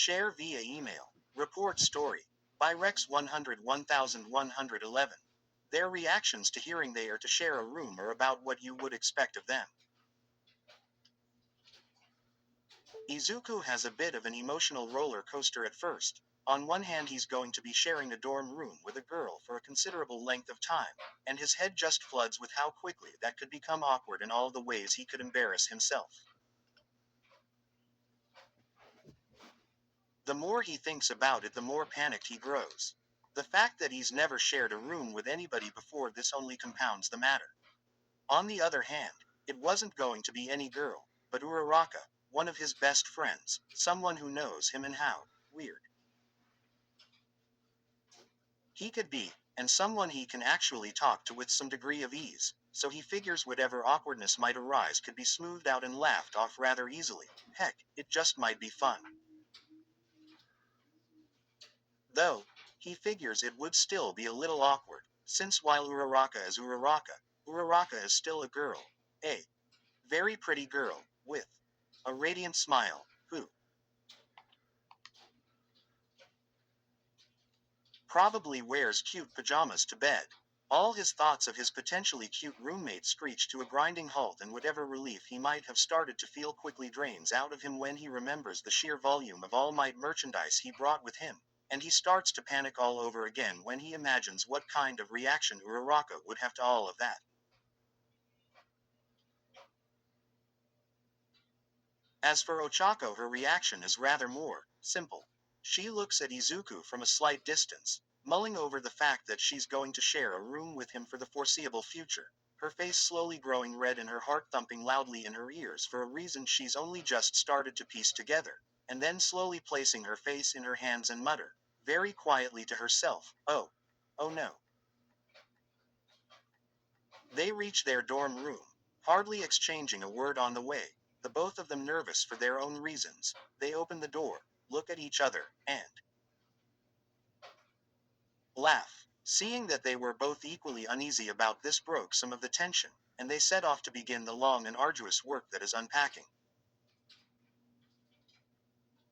Share via email. Report story. By Rex 101,111. Their reactions to hearing they are to share a room are about what you would expect of them. Izuku has a bit of an emotional roller coaster at first. On one hand, he's going to be sharing a dorm room with a girl for a considerable length of time, and his head just floods with how quickly that could become awkward and all the ways he could embarrass himself. The more he thinks about it, the more panicked he grows. The fact that he's never shared a room with anybody before this only compounds the matter. On the other hand, it wasn't going to be any girl, but Uraraka, one of his best friends, someone who knows him and how weird he could be, and someone he can actually talk to with some degree of ease, so he figures whatever awkwardness might arise could be smoothed out and laughed off rather easily. Heck, it just might be fun. Though, he figures it would still be a little awkward, since while Uraraka is Uraraka, Uraraka is still a girl. A very pretty girl, with a radiant smile, who probably wears cute pajamas to bed. All his thoughts of his potentially cute roommate screech to a grinding halt, and whatever relief he might have started to feel quickly drains out of him when he remembers the sheer volume of All Might merchandise he brought with him, and he starts to panic all over again when he imagines what kind of reaction Uraraka would have to all of that. As for Ochako, her reaction is rather more simple. She looks at Izuku from a slight distance, mulling over the fact that she's going to share a room with him for the foreseeable future, her face slowly growing red and her heart thumping loudly in her ears for a reason she's only just started to piece together, and then slowly placing her face in her hands and mutter, very quietly to herself, "Oh. Oh no." They reach their dorm room, hardly exchanging a word on the way, the both of them nervous for their own reasons. They open the door, look at each other, and laugh. Seeing that they were both equally uneasy about this broke some of the tension, and they set off to begin the long and arduous work that is unpacking.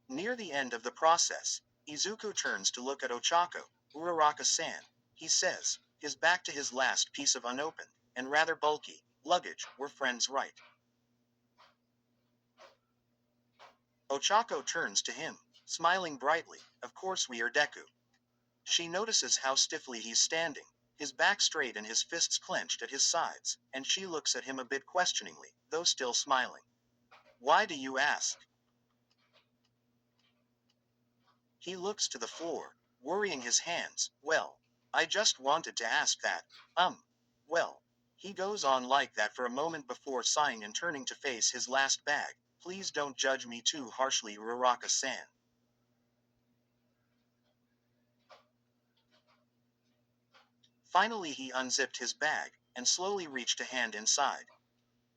Near the end of the process, Izuku turns to look at Ochako, Uraraka-san. He says, his back to his last piece of unopened, and rather bulky, luggage. "We're friends, right?" Ochako turns to him, smiling brightly. "Of course we are, Deku." She notices how stiffly he's standing, his back straight and his fists clenched at his sides, and she looks at him a bit questioningly, though still smiling. "Why do you ask?" He looks to the floor, worrying his hands. "Well, I just wanted to ask that. Well." He goes on like that for a moment before sighing and turning to face his last bag. "Please don't judge me too harshly, Uraraka-san." Finally he unzipped his bag, and slowly reached a hand inside.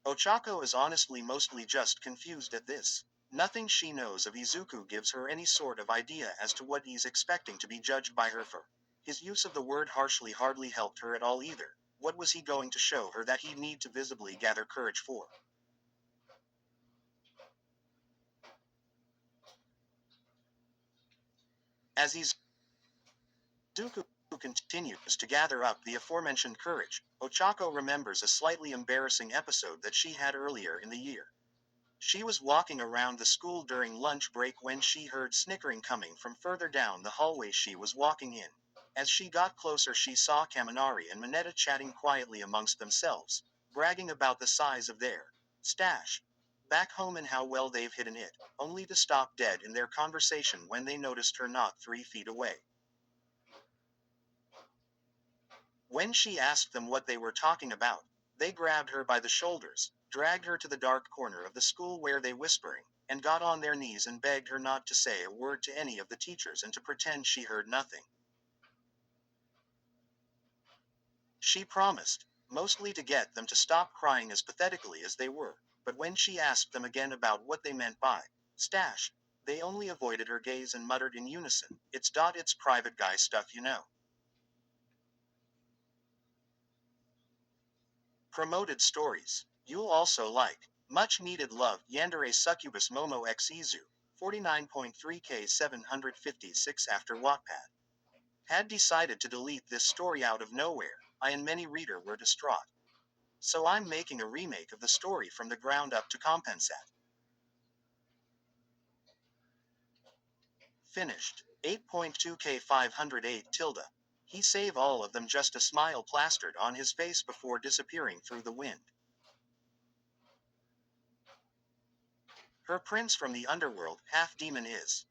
Ochako is honestly mostly just confused at this. Nothing she knows of Izuku gives her any sort of idea as to what he's expecting to be judged by her for. His use of the word harshly hardly helped her at all either. What was he going to show her that he'd need to visibly gather courage for? As Izuku continues to gather up the aforementioned courage, Ochako remembers a slightly embarrassing episode that she had earlier in the year. She was walking around the school during lunch break when she heard snickering coming from further down the hallway she was walking in. As she got closer, she saw Kaminari and Mineta chatting quietly amongst themselves, bragging about the size of their stash back home and how well they've hidden it, only to stop dead in their conversation when they noticed her not 3 feet away. When she asked them what they were talking about, they grabbed her by the shoulders, dragged her to the dark corner of the school where they whispering, and got on their knees and begged her not to say a word to any of the teachers and to pretend she heard nothing. She promised, mostly to get them to stop crying as pathetically as they were, but when she asked them again about what they meant by stash, they only avoided her gaze and muttered in unison, It's private guy stuff, you know." Promoted stories. You'll also like. Much needed love, Yandere Succubus Momo X Izu. 49.3k 756 after Wattpad had decided to delete this story out of nowhere. I and many reader were distraught. So I'm making a remake of the story from the ground up to compensate. Finished. 8.2k 508 tilde. He save all of them, just a smile plastered on his face before disappearing through the wind. Her prince from the underworld, half demon is.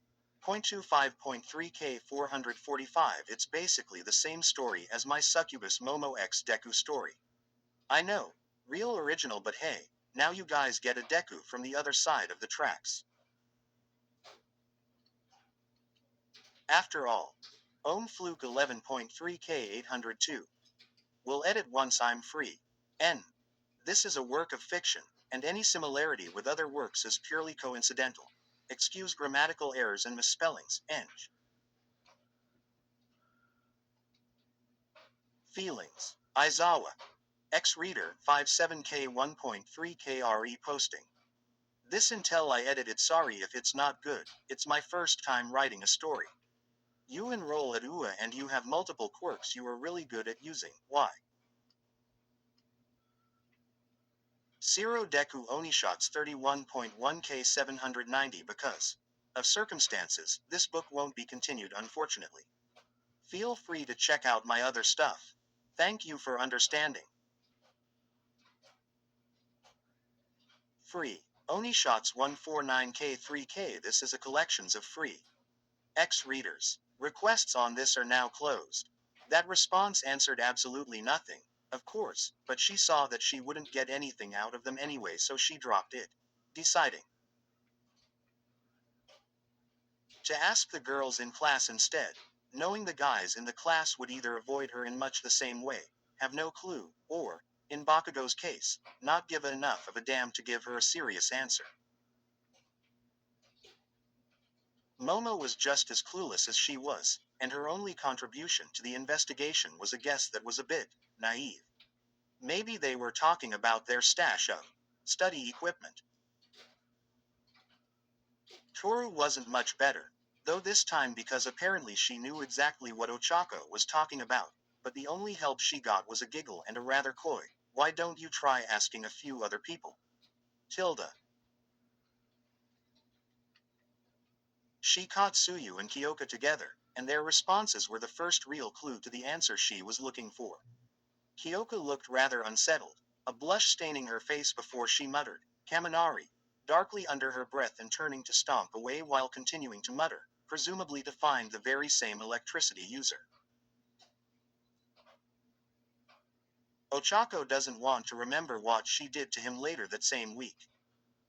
0.25.3k 445. It's basically the same story as my succubus Momo X Deku story. I know. Real original, but hey, now you guys get a Deku from the other side of the tracks. After all. Fluke 11.3k 802. Will edit once I'm free. N. This is a work of fiction, and any similarity with other works is purely coincidental. Excuse grammatical errors and misspellings. Eng. Feelings. Izawa. X-Reader 57k 1.3k RE posting. This until I edit it, sorry if it's not good, it's my first time writing a story. You enroll at UA and you have multiple quirks you are really good at using. Why? Zero Deku Onishots 31.1k 790. Because of circumstances, this book won't be continued, unfortunately. Feel free to check out my other stuff. Thank you for understanding. Free. Onishots 149k 3k. This is a collections of free X readers. Requests on this are now closed. That response answered absolutely nothing, of course, but she saw that she wouldn't get anything out of them anyway, so she dropped it, deciding to ask the girls in class instead, knowing the guys in the class would either avoid her in much the same way, have no clue, or, in Bakugo's case, not give enough of a damn to give her a serious answer. Momo was just as clueless as she was, and her only contribution to the investigation was a guess that was a bit naive. Maybe they were talking about their stash of study equipment. Toru wasn't much better, though this time, because apparently she knew exactly what Ochako was talking about, but the only help she got was a giggle and a rather coy, "Why don't you try asking a few other people?" Tilda. She caught Tsuyu and Kyoka together, and their responses were the first real clue to the answer she was looking for. Kyoka looked rather unsettled, a blush staining her face before she muttered, "Kaminari," darkly under her breath and turning to stomp away while continuing to mutter, presumably to find the very same electricity user. Ochako doesn't want to remember what she did to him later that same week.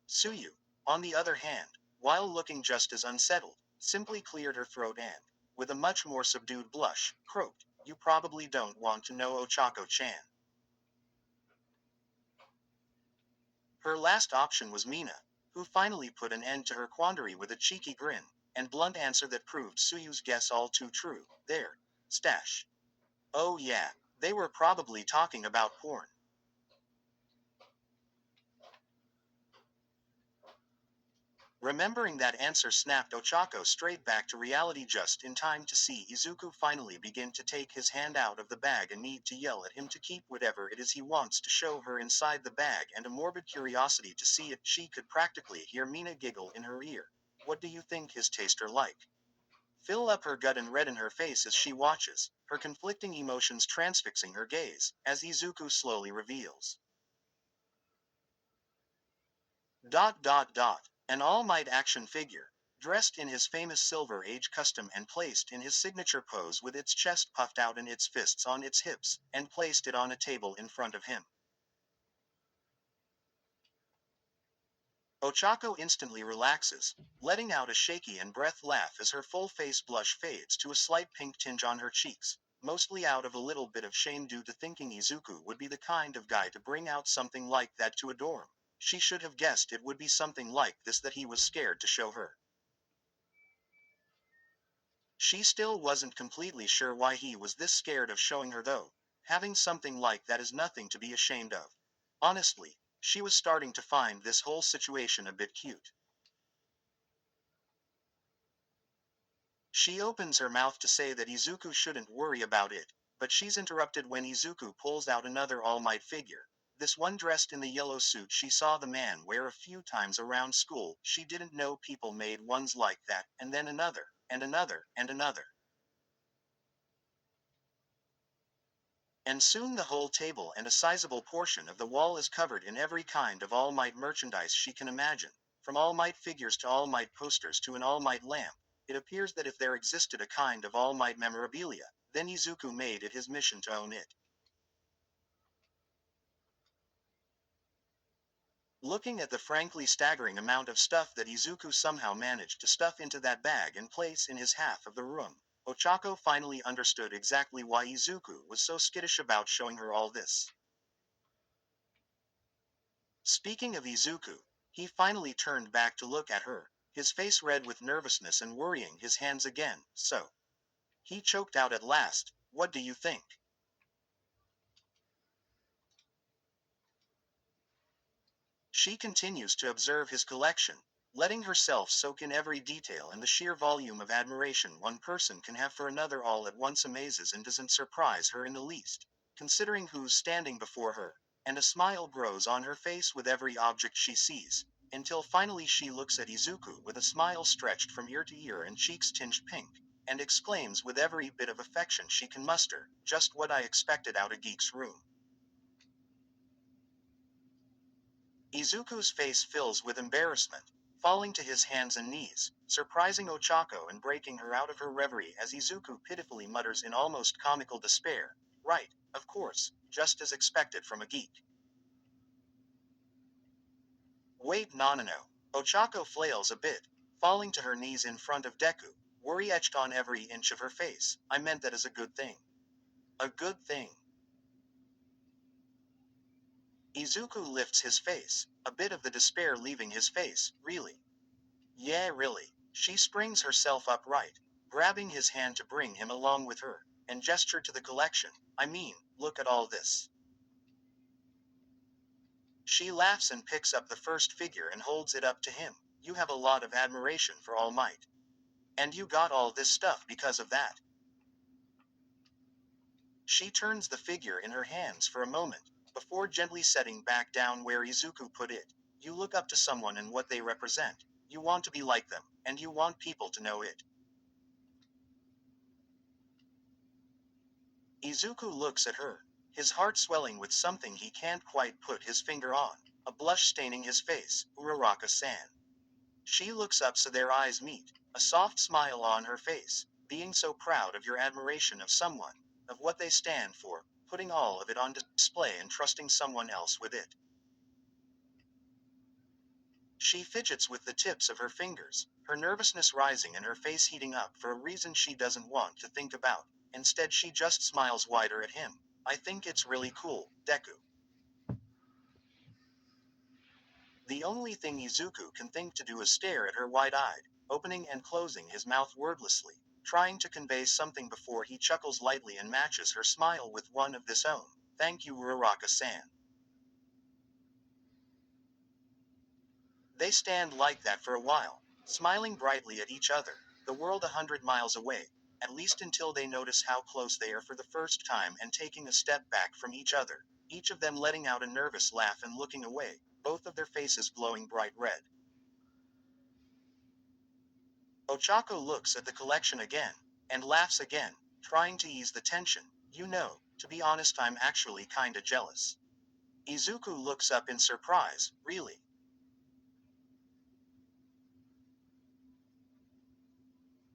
Tsuyu, on the other hand, while looking just as unsettled, simply cleared her throat and, with a much more subdued blush, croaked, "You probably don't want to know, Ochako-chan." Her last option was Mina, who finally put an end to her quandary with a cheeky grin and blunt answer that proved Tsuyu's guess all too true. Their stash. Oh yeah, they were probably talking about porn. Remembering that answer snapped Ochako straight back to reality just in time to see Izuku finally begin to take his hand out of the bag and need to yell at him to keep whatever it is he wants to show her inside the bag, and a morbid curiosity to see if she could practically hear Mina giggle in her ear. What do you think his taster like? Fill up her gut and redden her face as she watches, her conflicting emotions transfixing her gaze, as Izuku slowly reveals. An all-might action figure, dressed in his famous Silver Age costume and placed in his signature pose with its chest puffed out and its fists on its hips, and placed it on a table in front of him. Ochako instantly relaxes, letting out a shaky and breath laugh as her full face blush fades to a slight pink tinge on her cheeks, mostly out of a little bit of shame due to thinking Izuku would be the kind of guy to bring out something like that to a dorm. She should have guessed it would be something like this that he was scared to show her. She still wasn't completely sure why he was this scared of showing her, though. Having something like that is nothing to be ashamed of. Honestly, she was starting to find this whole situation a bit cute. She opens her mouth to say that Izuku shouldn't worry about it, but she's interrupted when Izuku pulls out another All Might figure. This one dressed in the yellow suit she saw the man wear a few times around school. She didn't know people made ones like that, and then another, and another, and another. And soon the whole table and a sizable portion of the wall is covered in every kind of All Might merchandise she can imagine. From All Might figures to All Might posters to an All Might lamp. It appears that if there existed a kind of All Might memorabilia, then Izuku made it his mission to own it. Looking at the frankly staggering amount of stuff that Izuku somehow managed to stuff into that bag and place in his half of the room, Ochako finally understood exactly why Izuku was so skittish about showing her all this. Speaking of Izuku, he finally turned back to look at her, his face red with nervousness and worrying his hands again. So, he choked out at last, "What do you think?" She continues to observe his collection, letting herself soak in every detail, and the sheer volume of admiration one person can have for another all at once amazes and doesn't surprise her in the least, considering who's standing before her, and a smile grows on her face with every object she sees, until finally she looks at Izuku with a smile stretched from ear to ear and cheeks tinged pink, and exclaims with every bit of affection she can muster, "Just what I expected out a geek's room." Izuku's face fills with embarrassment, falling to his hands and knees, surprising Ochako and breaking her out of her reverie as Izuku pitifully mutters in almost comical despair, "Right, of course, just as expected from a geek." "Wait, no. Ochako flails a bit, falling to her knees in front of Deku, worry etched on every inch of her face. "I meant that as a good thing." "A good thing." Izuku lifts his face, a bit of the despair leaving his face. "Really?" "Yeah, really." She springs herself upright, grabbing his hand to bring him along with her, and gestured to the collection. "I mean, look at all this." She laughs and picks up the first figure and holds it up to him. "You have a lot of admiration for All Might. And you got all this stuff because of that." She turns the figure in her hands for a moment, before gently setting back down where Izuku put it. "You look up to someone and what they represent. You want to be like them, and you want people to know it." Izuku looks at her, his heart swelling with something he can't quite put his finger on, a blush staining his face. "Uraraka-san." She looks up so their eyes meet, a soft smile on her face, being so proud of your admiration of someone, of what they stand for, putting all of it on display and trusting someone else with it. She fidgets with the tips of her fingers, her nervousness rising and her face heating up for a reason she doesn't want to think about. Instead she just smiles wider at him. "I think it's really cool, Deku." The only thing Izuku can think to do is stare at her wide-eyed, opening and closing his mouth wordlessly, trying to convey something before he chuckles lightly and matches her smile with one of this own. "Thank you, Uraraka-san." They stand like that for a while, smiling brightly at each other, the world 100 miles away, at least until they notice how close they are for the first time and taking a step back from each other, each of them letting out a nervous laugh and looking away, both of their faces glowing bright red. Ochako looks at the collection again, and laughs again, trying to ease the tension. "You know, to be honest, I'm actually kinda jealous." Izuku looks up in surprise. "Really?"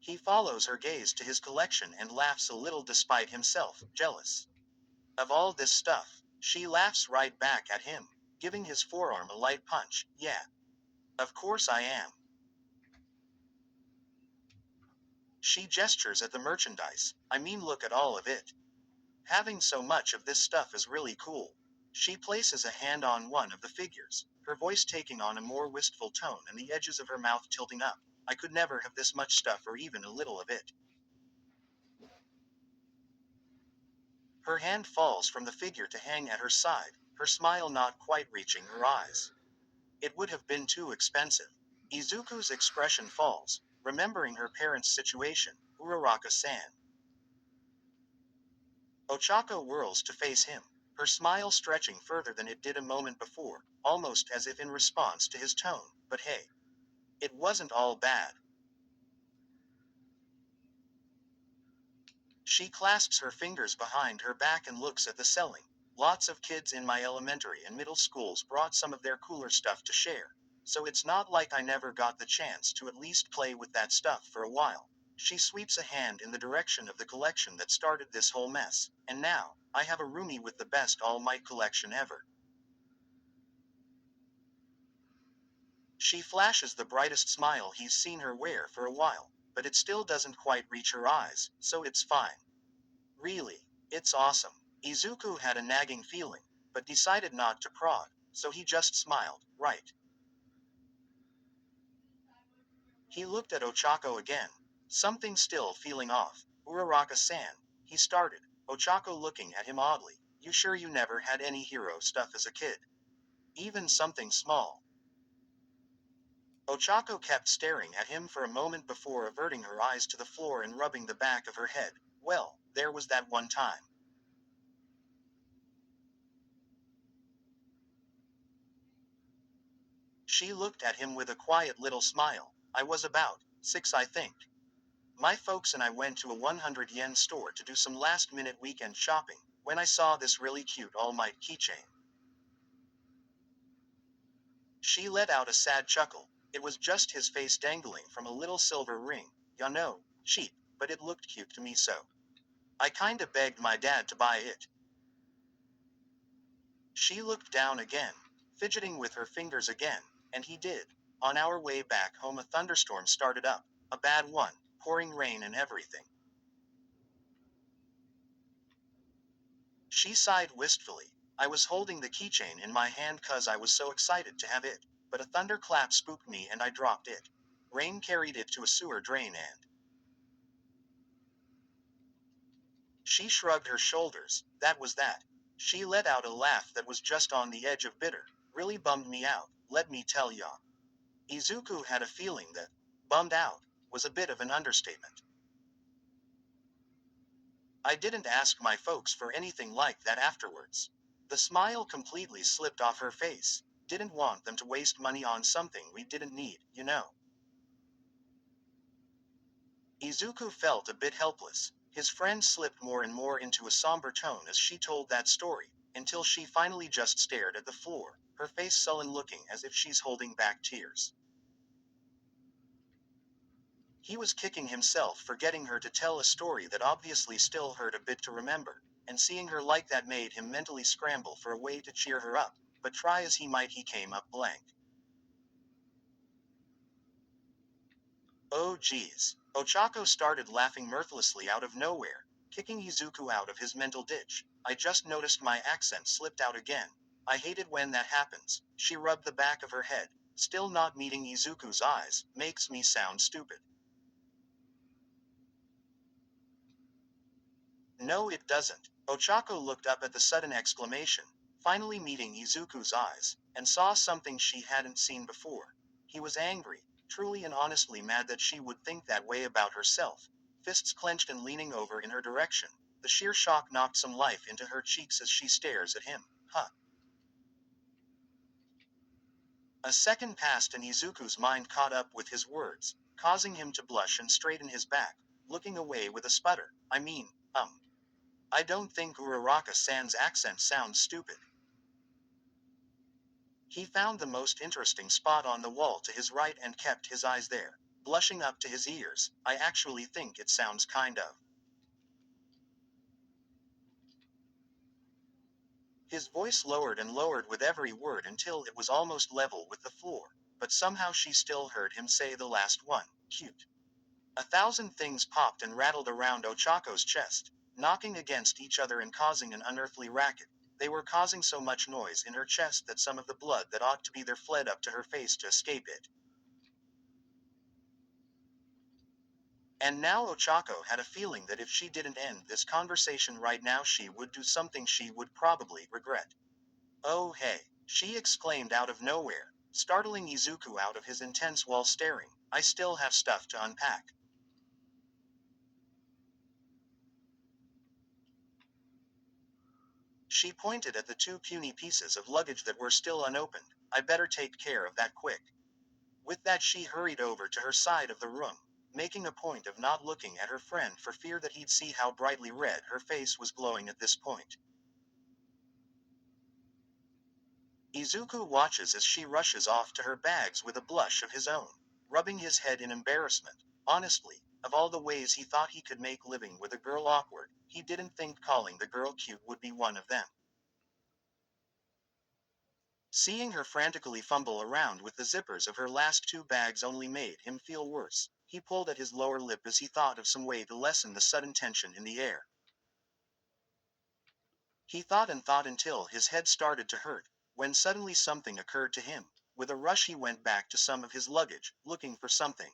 He follows her gaze to his collection and laughs a little despite himself. "Jealous of all this stuff?" She laughs right back at him, giving his forearm a light punch. "Yeah. Of course I am." She gestures at the merchandise. "I mean, look at all of it. Having so much of this stuff is really cool." She places a hand on one of the figures, her voice taking on a more wistful tone and the edges of her mouth tilting up. "I could never have this much stuff or even a little of it." Her hand falls from the figure to hang at her side, her smile not quite reaching her eyes. "It would have been too expensive." Izuku's expression falls, remembering her parents' situation, Uraraka-san. Ochako whirls to face him, her smile stretching further than it did a moment before, almost as if in response to his tone. But hey, it wasn't all bad. She clasps her fingers behind her back and looks at the ceiling. Lots of kids in my elementary and middle schools brought some of their cooler stuff to share. So it's not like I never got the chance to at least play with that stuff for a while. She sweeps a hand in the direction of the collection that started this whole mess. And now, I have a roomie with the best All Might collection ever. She flashes the brightest smile he's seen her wear for a while, but it still doesn't quite reach her eyes, so it's fine. Really, it's awesome. Izuku had a nagging feeling, but decided not to prod, so he just smiled, right? He looked at Ochako again, something still feeling off. Uraraka-san, he started, Ochako looking at him oddly. You sure you never had any hero stuff as a kid? Even something small? Ochako kept staring at him for a moment before averting her eyes to the floor and rubbing the back of her head. Well, there was that one time. She looked at him with a quiet little smile. I was about 6, I think. My folks and I went to a 100 yen store to do some last minute weekend shopping, when I saw this really cute All Might keychain. She let out a sad chuckle. It was just his face dangling from a little silver ring. Ya know, cheap, but it looked cute to me so. I kinda begged my dad to buy it. She looked down again, fidgeting with her fingers again, and he did. On our way back home a thunderstorm started up. A bad one, pouring rain and everything. She sighed wistfully. I was holding the keychain in my hand 'cause I was so excited to have it, but a thunderclap spooked me and I dropped it. Rain carried it to a sewer drain and she shrugged her shoulders. That was that. She let out a laugh that was just on the edge of bitter. Really bummed me out, let me tell ya. Izuku had a feeling that bummed out was a bit of an understatement. I didn't ask my folks for anything like that afterwards. The smile completely slipped off her face. Didn't want them to waste money on something we didn't need, you know. Izuku felt a bit helpless. His friend slipped more and more into a somber tone as she told that story, until she finally just stared at the floor, her face sullen looking as if she's holding back tears. He was kicking himself for getting her to tell a story that obviously still hurt a bit to remember, and seeing her like that made him mentally scramble for a way to cheer her up, but try as he might he came up blank. Oh geez. Ochako started laughing mirthlessly out of nowhere, kicking Izuku out of his mental ditch. I just noticed my accent slipped out again. I hate it when that happens. She rubbed the back of her head, still not meeting Izuku's eyes. Makes me sound stupid. No, it doesn't. Ochako looked up at the sudden exclamation, finally meeting Izuku's eyes, and saw something she hadn't seen before. He was angry, truly and honestly mad that she would think that way about herself, fists clenched and leaning over in her direction. The sheer shock knocked some life into her cheeks as she stares at him. Huh. A second passed and Izuku's mind caught up with his words, causing him to blush and straighten his back, looking away with a sputter. I don't think Uraraka-san's accent sounds stupid. He found the most interesting spot on the wall to his right and kept his eyes there, blushing up to his ears. I actually think it sounds kind of. His voice lowered and lowered with every word until it was almost level with the floor, but somehow she still heard him say the last one, cute. A thousand things popped and rattled around Ochako's chest, knocking against each other and causing an unearthly racket. They were causing so much noise in her chest that some of the blood that ought to be there fled up to her face to escape it. And now Ochako had a feeling that if she didn't end this conversation right now she would do something she would probably regret. Oh hey, she exclaimed out of nowhere. startling Izuku out of his intense while staring. I still have stuff to unpack. She pointed at the two puny pieces of luggage that were still unopened. I better take care of that quick. With that she hurried over to her side of the room, making a point of not looking at her friend for fear that he'd see how brightly red her face was glowing at this point. Izuku watches as she rushes off to her bags with a blush of his own, rubbing his head in embarrassment. Honestly, of all the ways he thought he could make living with a girl awkward, he didn't think calling the girl cute would be one of them. Seeing her frantically fumble around with the zippers of her last two bags only made him feel worse. He pulled at his lower lip as he thought of some way to lessen the sudden tension in the air. He thought and thought until his head started to hurt, when suddenly something occurred to him. With a rush he went back to some of his luggage, looking for something.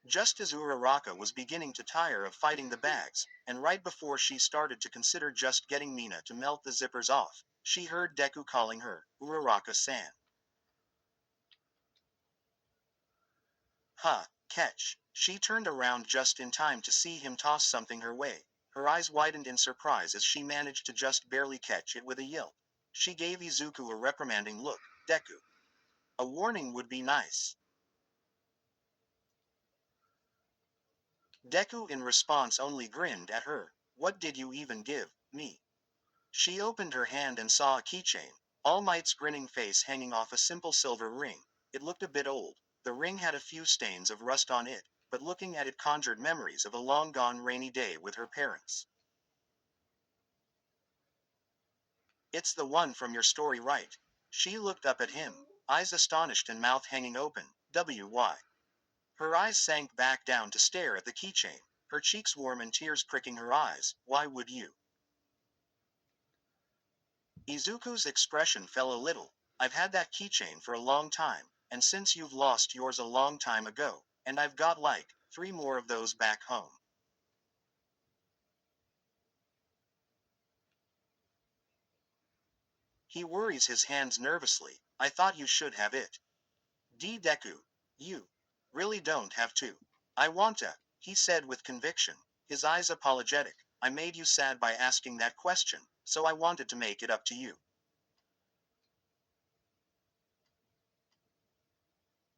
Just as Uraraka was beginning to tire of fighting the bags, and right before she started to consider just getting Mina to melt the zippers off, she heard Deku calling her, Uraraka-san. Huh, catch. She turned around just in time to see him toss something her way. Her eyes widened in surprise as she managed to just barely catch it with a yelp. She gave Izuku a reprimanding look. Deku. A warning would be nice. Deku in response only grinned at her. What did you even give me? She opened her hand and saw a keychain, All Might's grinning face hanging off a simple silver ring. It looked a bit old. The ring had a few stains of rust on it, but looking at it conjured memories of a long-gone rainy day with her parents. It's the one from your story, right? She looked up at him, eyes astonished and mouth hanging open. Why? Her eyes sank back down to stare at the keychain, her cheeks warm and tears pricking her eyes. Why would you? Izuku's expression fell a little. I've had that keychain for a long time, and since you've lost yours a long time ago, and I've got like 3 more of those back home. He worries his hands nervously. I thought you should have it. Deku. You really don't have to. I want to, he said with conviction, his eyes apologetic. I made you sad by asking that question, so I wanted to make it up to you.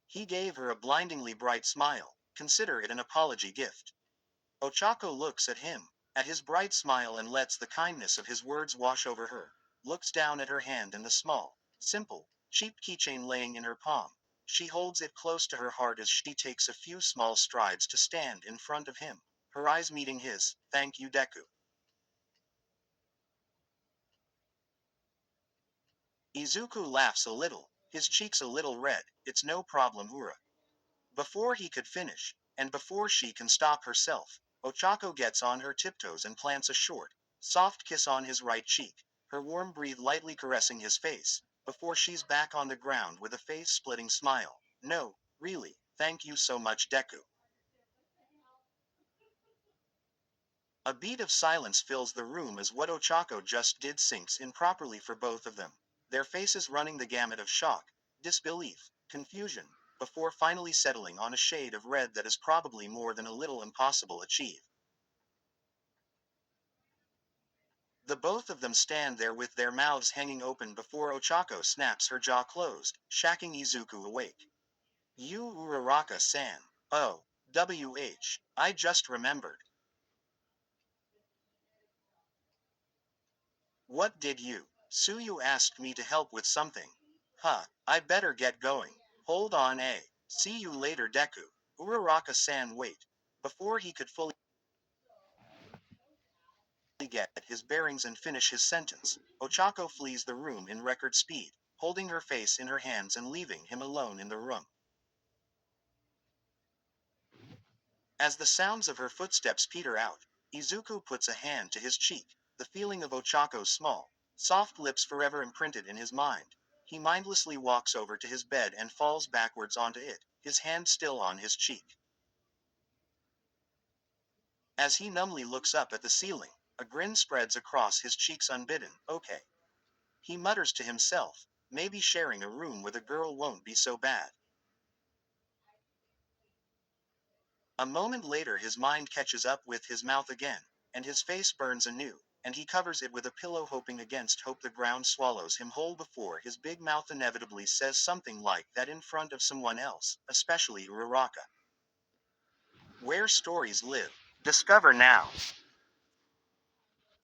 He gave her a blindingly bright smile. Consider it an apology gift. Ochako looks at him, at his bright smile and lets the kindness of his words wash over her. Looks down at her hand and the small, simple, cheap keychain laying in her palm. She holds it close to her heart as she takes a few small strides to stand in front of him, her eyes meeting his. Thank you, Deku. Izuku laughs a little, his cheeks a little red. It's no problem, Ura. Before he could finish, and before she can stop herself, Ochako gets on her tiptoes and plants a short, soft kiss on his right cheek, her warm breath lightly caressing his face, before she's back on the ground with a face-splitting smile. No, really, thank you so much, Deku. A beat of silence fills the room as what Ochako just did sinks in properly for both of them, their faces running the gamut of shock, disbelief, confusion, before finally settling on a shade of red that is probably more than a little impossible to achieve. The both of them stand there with their mouths hanging open before Ochako snaps her jaw closed, shacking Izuku awake. You Uraraka-san. Oh, I just remembered. What did you? Suyu asked me to help with something. Huh, I better get going. Hold on, See you later, Deku. Uraraka-san wait. Before he could fully get his bearings and finish his sentence, Ochako flees the room in record speed, holding her face in her hands and leaving him alone in the room. As the sounds of her footsteps peter out, Izuku puts a hand to his cheek, the feeling of Ochako's small, soft lips forever imprinted in his mind. He mindlessly walks over to his bed and falls backwards onto it, his hand still on his cheek. As he numbly looks up at the ceiling, a grin spreads across his cheeks unbidden. Okay. He mutters to himself, Maybe sharing a room with a girl won't be so bad. A moment later his mind catches up with his mouth again, and his face burns anew, and he covers it with a pillow hoping against hope the ground swallows him whole before his big mouth inevitably says something like that in front of someone else, especially Uraraka. Where stories live. Discover now.